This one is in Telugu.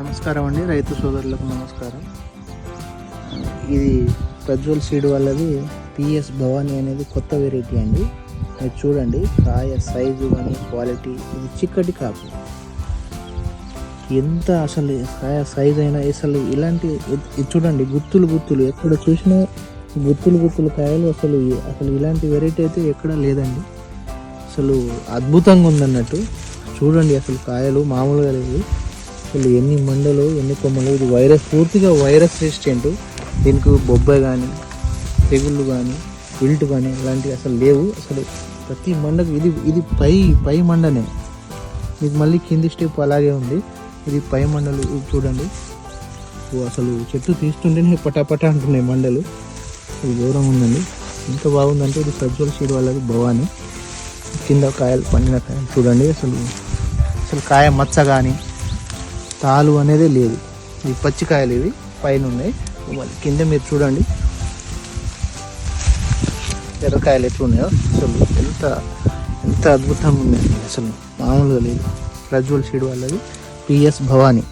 నమస్కారం అండి, రైతు సోదరులకు నమస్కారం. ఇది ప్రజ్వల్ సీడ్ వాళ్ళది పిఎస్ భవానీ అనేది కొత్త వెరైటీ అండి. మీరు చూడండి, కాయ సైజు కానీ క్వాలిటీ, ఇది చిక్కటి కాపు. ఎంత అసలు కాయ సైజ్ అయినా అసలు ఇలాంటి ఇది చూడండి, గుత్తులు గుత్తులు ఎక్కడ చూసినా గుత్తులు కాయలు. అసలు ఇలాంటి వెరైటీ అయితే ఎక్కడా లేదండి. అసలు అద్భుతంగా ఉందన్నట్టు. చూడండి, అసలు కాయలు మామూలుగా లేదు. అసలు ఎన్ని మండలు, ఎన్ని కొమ్మలు. ఇది పూర్తిగా వైరస్ రెసిస్టెంట్. దీనికి బొబ్బాయి కానీ, తెగుళ్ళు కానీ, విల్ట్ కానీ ఇలాంటివి అసలు లేవు. అసలు ప్రతి మండకు ఇది పై మండనే. మీకు మళ్ళీ కింది స్టెప్ అలాగే ఉంది. ఇది పై మండలు. ఇది చూడండి, అసలు చెట్టు తీస్తుంటేనే పటాపట అంటున్నాయి మండలు. ఇది దూరం ఉందండి. ఎంత బాగుందంటే ఇది ప్రజ్వల్ సీడ్ వాళ్ళది భవానీ. కింద కాయలు, పండిన కాయలు చూడండి. అసలు కాయ మచ్చ కానీ తాలు అనేది లేదు. ఈ పచ్చికాయలు ఇవి పైన ఉన్నాయి. మళ్ళీ కింద మీరు చూడండి ఎర్రకాయలు ఎట్లున్నాయో. అసలు ఎంత అద్భుతంగా ఉన్నాయి. అసలు మామూలుగా లేదు. ప్రజ్వల్ సీడ్ వాళ్ళది పిఎస్ భవానీ.